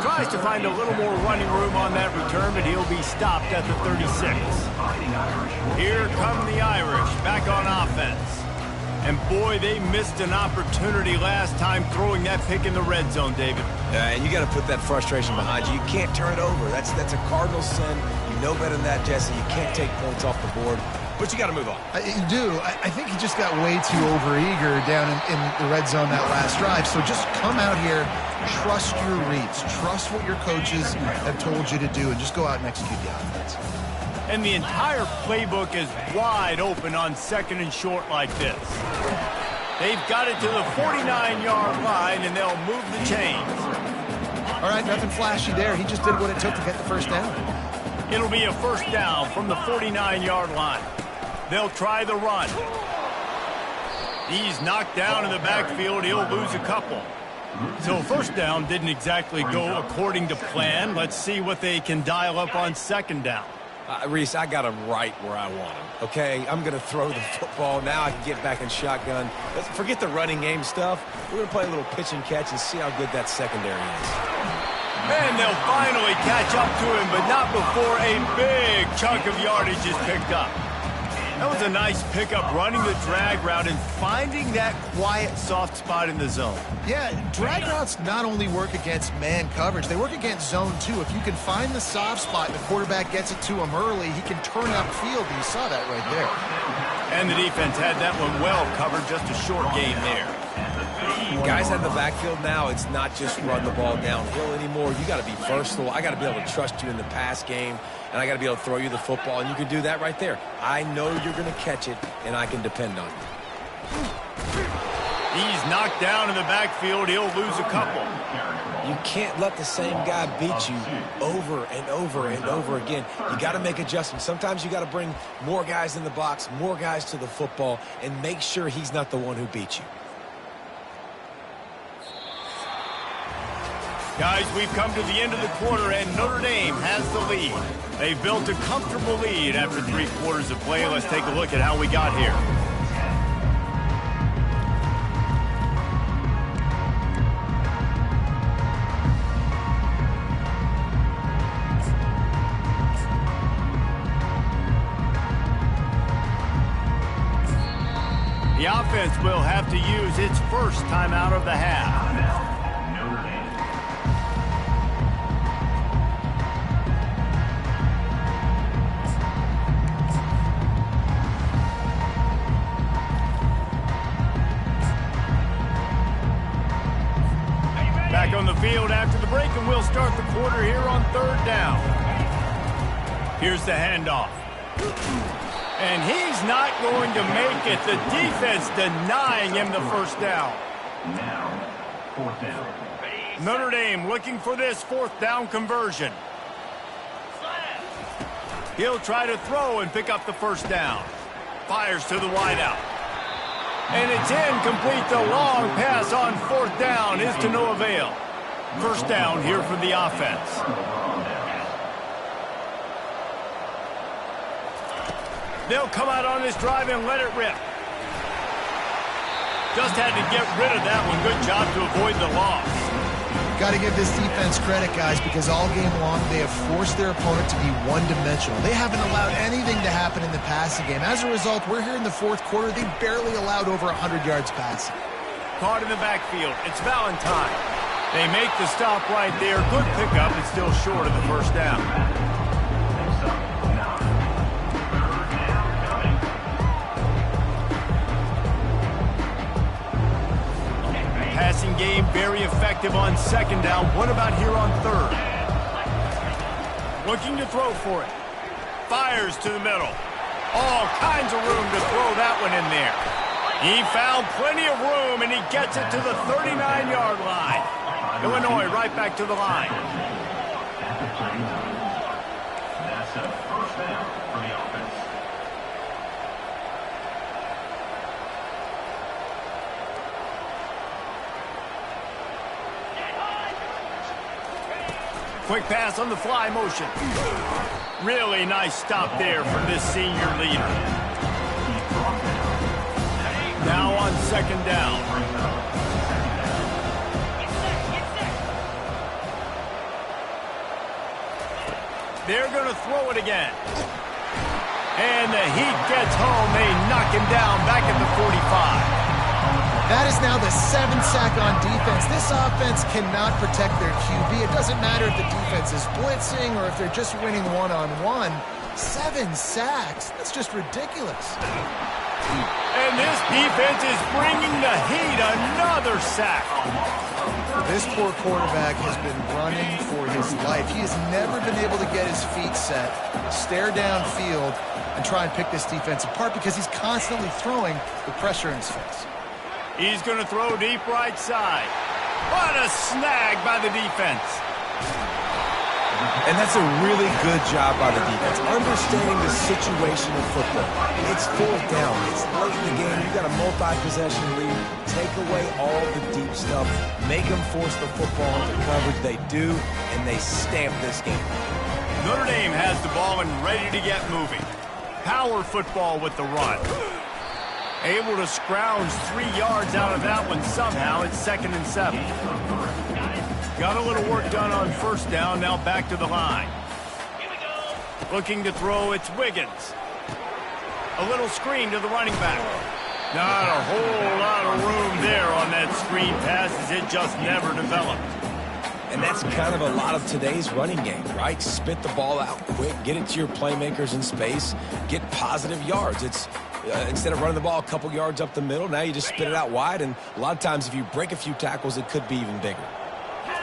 Tries to find a little more running room on that return, but he'll be stopped at the 36. Here come the Irish back on offense. And boy, they missed an opportunity last time throwing that pick in the red zone, David. And you got to put that frustration behind you. You can't turn it over. That's a cardinal sin. You know better than that, Jesse. You can't take points off the board. But you got to move on. You do. I think he just got way too overeager down in the red zone that last drive. So just come out here, trust your reads, trust what your coaches have told you to do, and just go out and execute the offense. And the entire playbook is wide open on 2nd and short like this. They've got it to the 49-yard line, and they'll move the chains. All right, nothing flashy there. He just did what it took to get the 1st down. It'll be a 1st down from the 49-yard line. They'll try the run. He's knocked down in the backfield. He'll lose a couple. So 1st down didn't exactly go according to plan. Let's see what they can dial up on 2nd down. Reese, I got him right where I want him, okay? I'm going to throw the football. Now I can get back in shotgun. Let's forget the running game stuff. We're going to play a little pitch and catch and see how good that secondary is. And they'll finally catch up to him, but not before a big chunk of yardage is picked up. That was a nice pickup, running the drag route and finding that quiet, soft spot in the zone. Yeah, drag routes not only work against man coverage, they work against zone too. If you can find the soft spot and the quarterback gets it to him early, he can turn upfield. You saw that right there. And the defense had that one well covered, just a short game there. Guys in the backfield now, it's not just run the ball downhill anymore. You got to be versatile. I got to be able to trust you in the pass game, and I got to be able to throw you the football, and you can do that right there. I know you're going to catch it, and I can depend on you. He's knocked down in the backfield. He'll lose a couple. You can't let the same guy beat you over and over and over again. You got to make adjustments. Sometimes you got to bring more guys in the box, more guys to the football, and make sure he's not the one who beats you. Guys, we've come to the end of the quarter, and Notre Dame has the lead. They've built a comfortable lead after 3 quarters of play. Let's take a look at how we got here. The offense will have to use its first timeout of the half. Back on the field after the break, and we'll start the quarter here on 3rd down. Here's the handoff. And he's not going to make it. The defense denying him the first down. Now, 4th down. Notre Dame looking for this 4th down conversion. He'll try to throw and pick up the first down. Fires to the wideout. And it's incomplete. The long pass on 4th down is to no avail. First down here for the offense. They'll come out on this drive and let it rip. Just had to get rid of that one. Good job to avoid the loss. Got to give this defense credit, guys, because all game long they have forced their opponent to be one-dimensional. They haven't allowed anything to happen in the passing game. As a result, we're here in the 4th quarter. They barely allowed over 100 yards passing. Caught in the backfield. It's Valentine. They make the stop right there. Good pickup. It's still short of the first down. Passing game very effective on 2nd down. What about here on 3rd? Looking to throw for it. Fires to the middle. All kinds of room to throw that one in there. He found plenty of room, and he gets it to the 39-yard line. Illinois right back to the line. That's a 1st down for the offense. Quick pass on the fly motion. Really nice stop there from this senior leader. Now on 2nd down. They're going to throw it again. And the heat gets home. They knock him down back at the 45. That is now the 7th sack on defense. This offense cannot protect their QB. It doesn't matter if the defense is blitzing or if they're just winning one-on-one. 7 sacks. That's just ridiculous. And this defense is bringing the heat. Another sack. This poor quarterback has been running for his life. He has never been able to get his feet set, stare downfield, and try and pick this defense apart because he's constantly throwing with pressure in his face. He's going to throw deep right side. What a snag by the defense. And that's a really good job by the defense, understanding the situation of football. It's 4th down. It's late in the game. You got a multi-possession lead. Take away all the deep stuff. Make them force the football into coverage. They do, and they stamp this game. Notre Dame has the ball and ready to get moving. Power football with the run. Able to scrounge 3 yards out of that one somehow. It's 2nd and 7. Got a little work done on 1st down. Now back to the line. Looking to throw, it's Wiggins. A little screen to the running back. Not a whole lot of room there on that screen pass as it just never developed. And that's kind of a lot of today's running game, right? Spit the ball out quick, get it to your playmakers in space, get positive yards. It's instead of running the ball a couple yards up the middle, now you just spit it out wide, and a lot of times if you break a few tackles, it could be even bigger.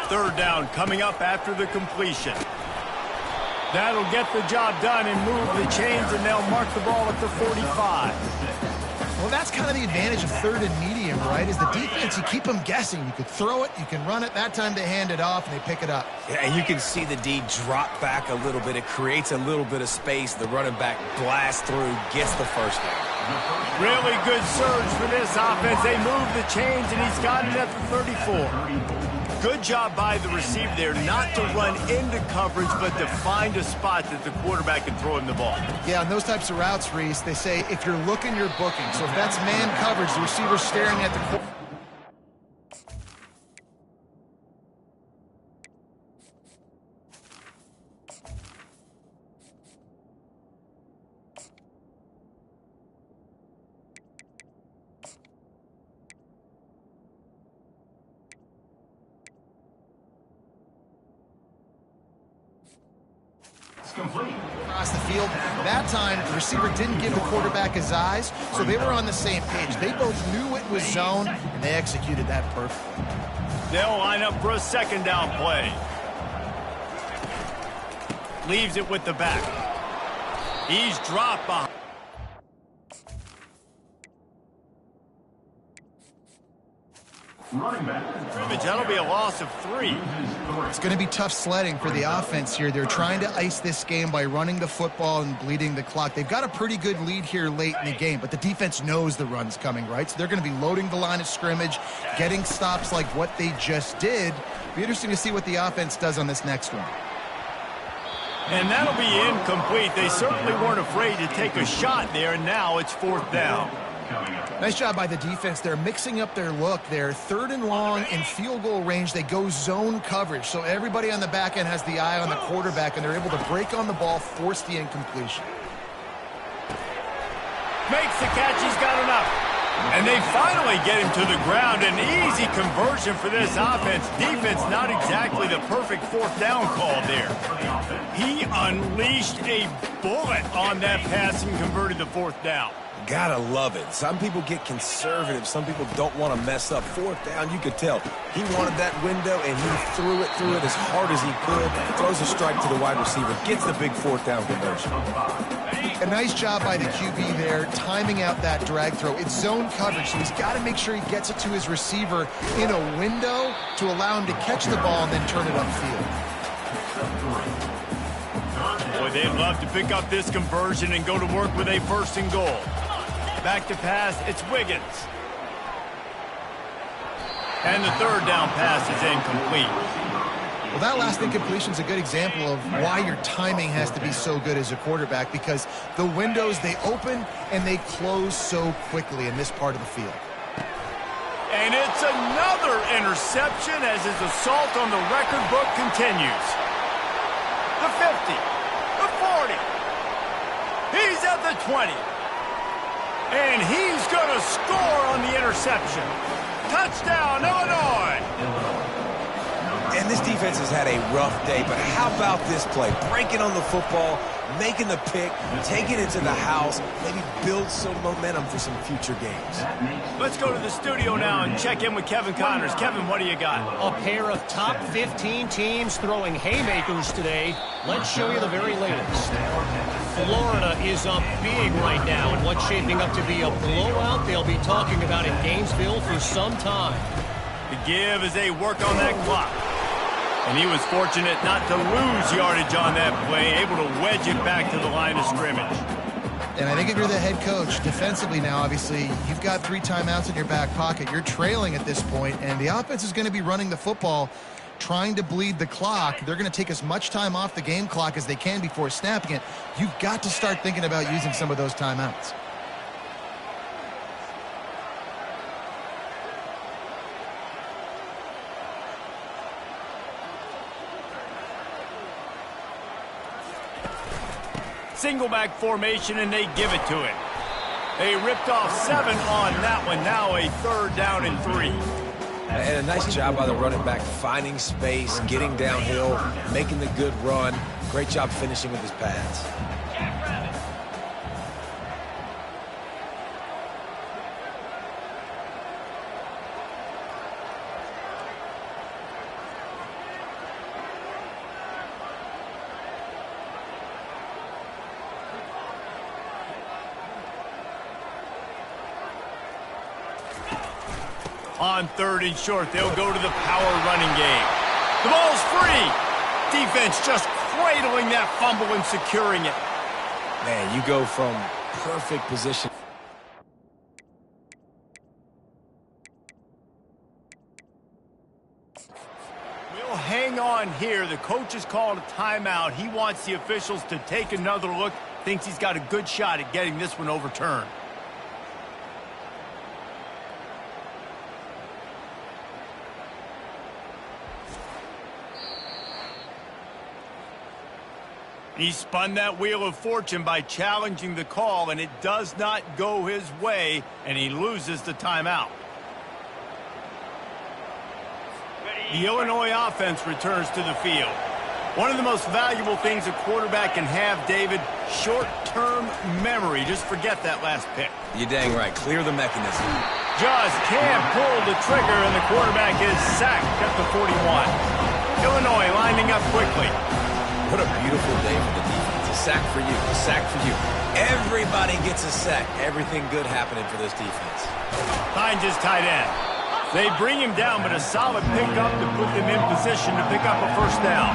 3rd down coming up after the completion. That'll get the job done and move the chains, and they'll mark the ball at the 45. Well, that's kind of the advantage of third and medium, right? Is the defense, you keep them guessing. You could throw it, you can run it. That time they hand it off, and they pick it up. Yeah, and you can see the D drop back a little bit. It creates a little bit of space. The running back blasts through, gets the first down. Really good surge for this offense. They move the chains, and he's got it at the 34. Good job by the receiver there not to run into coverage, but to find a spot that the quarterback can throw him the ball. Yeah, on those types of routes, Reese, they say if you're looking, you're booking. So if that's man coverage, the receiver's staring at the quarterback. Across the field. That time, the receiver didn't give the quarterback his eyes, so they were on the same page. They both knew it was zone, and they executed that perfectly. They'll line up for a second down play. Leaves it with the back. He's dropped behind. Running back. That'll be a loss of 3. It's going to be tough sledding for the offense here. They're trying to ice this game by running the football and bleeding the clock. They've got a pretty good lead here late in the game, but the defense knows the run's coming, right? So they're going to be loading the line of scrimmage, getting stops like what they just did. Be interesting to see what the offense does on this next one. And that'll be incomplete. They certainly weren't afraid to take a shot there, and now it's 4th down. Nice job by the defense. They're mixing up their look. They're 3rd and long in field goal range. They go zone coverage, so everybody on the back end has the eye on the quarterback, and they're able to break on the ball, force the incompletion. Makes the catch. He's got enough. And they finally get him to the ground. An easy conversion for this offense. Defense not exactly the perfect 4th down call there. He unleashed a bullet on that pass and converted the 4th down. Gotta love it. Some people get conservative. Some people don't want to mess up. 4th down, you could tell. He wanted that window, and he threw it as hard as he could. Throws a strike to the wide receiver. Gets the big 4th down conversion. A nice job by the QB there, timing out that drag throw. It's zone coverage, so he's got to make sure he gets it to his receiver in a window to allow him to catch the ball and then turn it upfield. Boy, they'd love to pick up this conversion and go to work with a 1st and goal. Back to pass, it's Wiggins. And the 3rd down pass is incomplete. Well, that last incompletion is a good example of why your timing has to be so good as a quarterback, because the windows, they open and they close so quickly in this part of the field. And it's another interception as his assault on the record book continues. The 50, the 40. He's at the 20. And he's going to score on the interception. Touchdown, Illinois! And this defense has had a rough day, but how about this play? Breaking on the football, making the pick, taking it to the house, maybe build some momentum for some future games. Let's go to the studio now and check in with Kevin Connors. Kevin, what do you got? A pair of top 15 teams throwing haymakers today. Let's show you the very latest. Florida is up big right now in what's shaping up to be a blowout they'll be talking about in Gainesville for some time. The give as they work on that clock. And he was fortunate not to lose yardage on that play, able to wedge it back to the line of scrimmage. And I think if you're the head coach, defensively now, obviously, you've got 3 timeouts in your back pocket. You're trailing at this point, and the offense is going to be running the football, trying to bleed the clock. They're going to take as much time off the game clock as they can before snapping it. You've got to start thinking about using some of those timeouts. Single back formation, and they give it to him. They ripped off 7 on that one. Now a 3rd down and 3. And a nice job by the running back, finding space, getting downhill, making the good run. Great job finishing with his pads. On 3rd and short, they'll go to the power running game. The ball's free. Defense just cradling that fumble and securing it. Man, you go from perfect position. We'll hang on here. The coach has called a timeout. He wants the officials to take another look. Thinks he's got a good shot at getting this one overturned. He spun that wheel of fortune by challenging the call, and it does not go his way, and he loses the timeout. The Illinois offense returns to the field. One of the most valuable things a quarterback can have, David, short-term memory. Just forget that last pick. You're dang right. Clear the mechanism. Just can't pull the trigger, and the quarterback is sacked at the 41. Illinois lining up quickly. What a beautiful day for the defense. A sack for you. A sack for you. Everybody gets a sack. Everything good happening for this defense. Finds his tight end. They bring him down, but a solid pickup to put them in position to pick up a first down.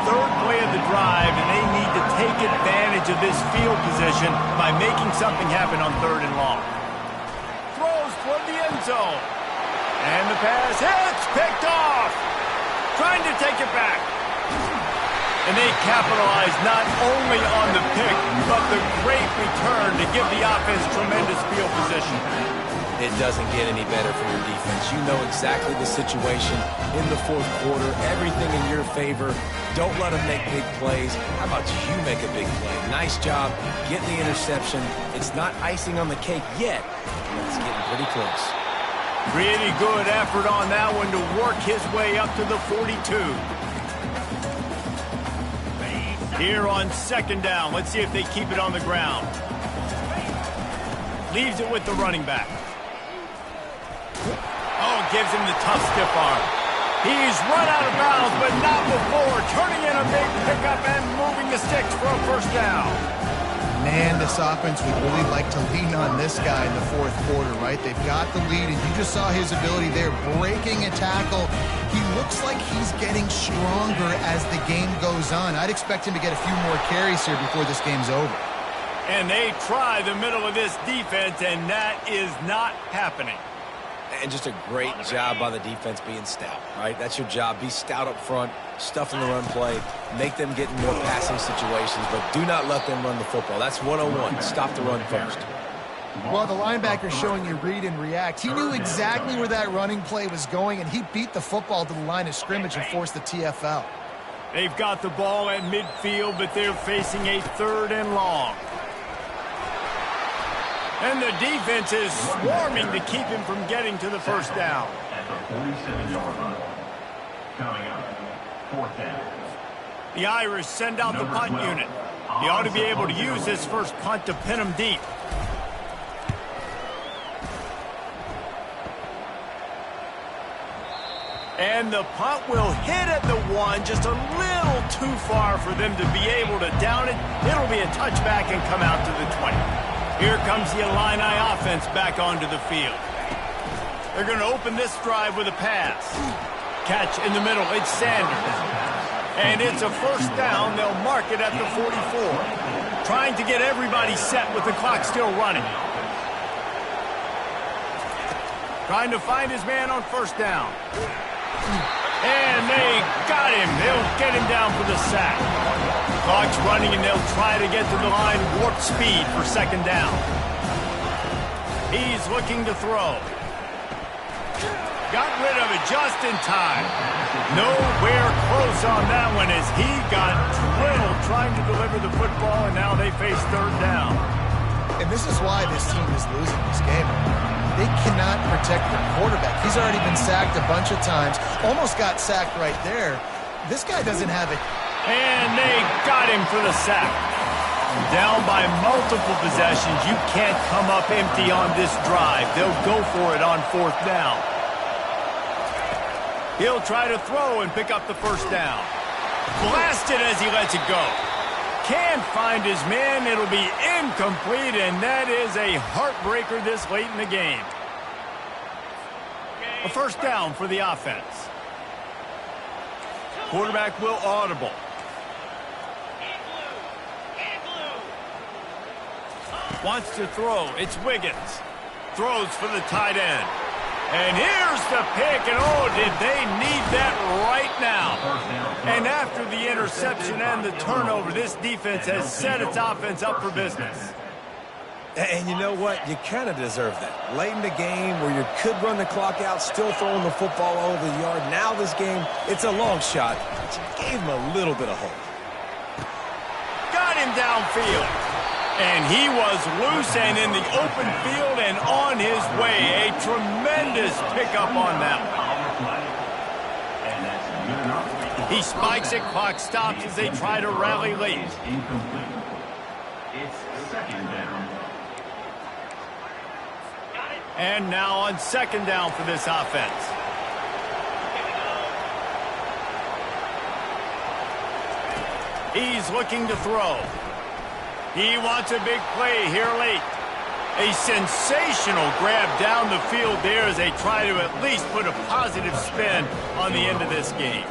3rd play of the drive, and they need to take advantage of this field position by making something happen on 3rd and long. Throws toward the end zone. And the pass hits, picked off. Trying to take it back. And they capitalize not only on the pick, but the great return to give the offense tremendous field position. It doesn't get any better for your defense. You know exactly the situation in the 4th quarter. Everything in your favor. Don't let them make big plays. How about you make a big play? Nice job getting the interception. It's not icing on the cake yet, but it's getting pretty close. Really good effort on that one to work his way up to the 42. Here on 2nd down, let's see if they keep it on the ground. Leaves it with the running back. Oh, gives him the tough stiff arm. He's run out of bounds, but not before. Turning in a big pickup and moving the sticks for a first down. Man, this offense would really like to lean on this guy in the 4th quarter, right? They've got the lead, and you just saw his ability there, breaking a tackle. He looks like he's getting stronger as the game goes on. I'd expect him to get a few more carries here before this game's over. And they try the middle of this defense, and that is not happening. And just a great job by the defense being stout, right? That's your job. Be stout up front, stuff in the run play, make them get in more passing situations, but do not let them run the football. That's 101. Stop the run first. Well, the linebacker's showing you read and react. He knew exactly where that running play was going, and he beat the football to the line of scrimmage and forced the TFL. They've got the ball at midfield, but they're facing a 3rd and long. And the defense is swarming to keep him from getting to the first down. At the 47-yard line. Coming up, 4th down. The Irish send out the punt unit. He ought to be able to use this first punt to pin him deep. And the punt will hit at the 1, just a little too far for them to be able to down it. It'll be a touchback and come out to the 20. Here comes the Illini offense back onto the field. They're going to open this drive with a pass. Catch in the middle, it's Sanders. And it's a first down. They'll mark it at the 44. Trying to get everybody set with the clock still running. Trying to find his man on first down. And they got him. They'll get him down for the sack. Clock's running, and they'll try to get to the line warp speed for 2nd down. He's looking to throw. Got rid of it just in time. Nowhere close on that one as he got drilled trying to deliver the football, and now they face 3rd down. And this is why this team is losing this game. They cannot protect their quarterback. He's already been sacked a bunch of times. Almost got sacked right there. This guy doesn't have it. And they got him for the sack. Down by multiple possessions. You can't come up empty on this drive. They'll go for it on 4th down. He'll try to throw and pick up the first down. Blasted as he lets it go. Can't find his man. It'll be incomplete, and that is a heartbreaker this late in the game. A first down for the offense. Quarterback will audible. Wants to throw. It's Wiggins. Throws for the tight end. And here's the pick, and oh, did they need that right now. And after the interception and the turnover, this defense has set its offense up for business. And you know what? You kind of deserve that. Late in the game where you could run the clock out, still throwing the football over the yard. Now this game, it's a long shot, but you gave him a little bit of hope. Got him downfield. And he was loose and in the open field and on his way. A tremendous pickup on that one. He spikes it, clock stops as they try to rally late. It's second down. And now on second down for this offense. He's looking to throw. He wants a big play here late. A sensational grab down the field there as they try to at least put a positive spin on the end of this game.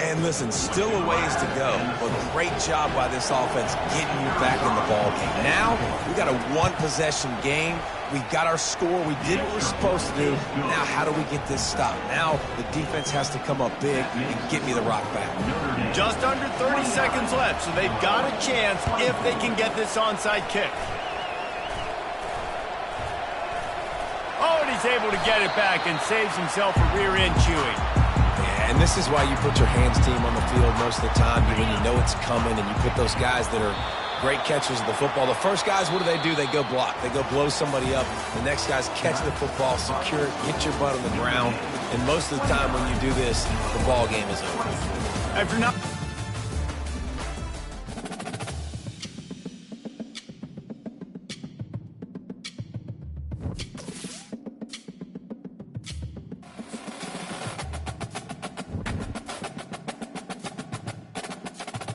And listen, still a ways to go, but great job by this offense getting you back in the ball game. Now, we got a one-possession game. We got our score. We did what we're supposed to do. Now, how do we get this stopped? Now, the defense has to come up big and get me the rock back. Just under 30 seconds left, so they've got a chance if they can get this onside kick. Oh, and he's able to get it back and saves himself a rear end chewing. And this is why you put your hands team on the field most of the time when you know it's coming, and you put those guys that are great catchers of the football. The first guys, what do? They go block. They go blow somebody up. The next guys catch the football, secure it, get your butt on the ground. And most of the time when you do this, the ball game is over. After not